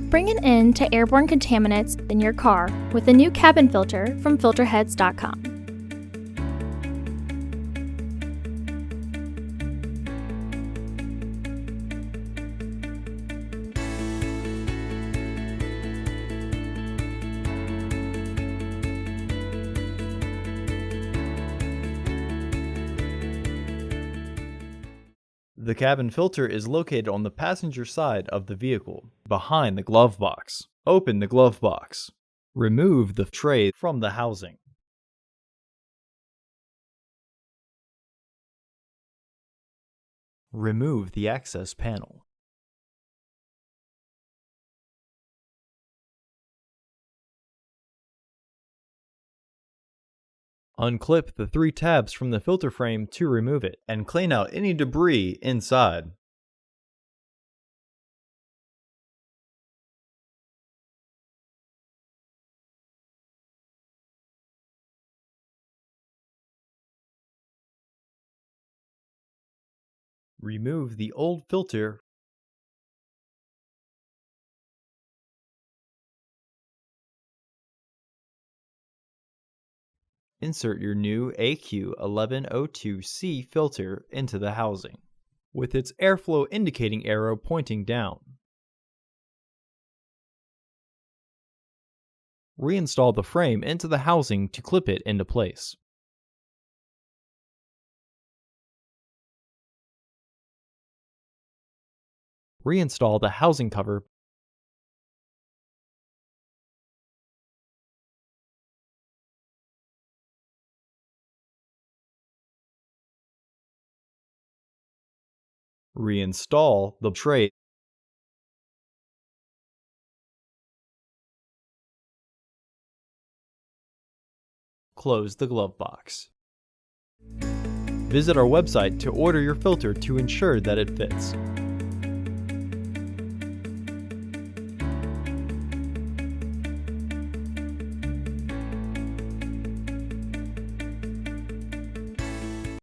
Bring an end to airborne contaminants in your car with a new cabin filter from Filterheads.com. The cabin filter is located on the passenger side of the vehicle, behind the glove box. Open the glove box. Remove the tray from the housing. Remove the access panel. Unclip the 3 tabs from the filter frame to remove it, and clean out any debris inside. Remove the old filter. Insert your new AQ1102C filter into the housing, with its airflow indicating arrow pointing down. Reinstall the frame into the housing to clip it into place. Reinstall the housing cover. Reinstall the tray. Close the glove box. Visit our website to order your filter to ensure that it fits.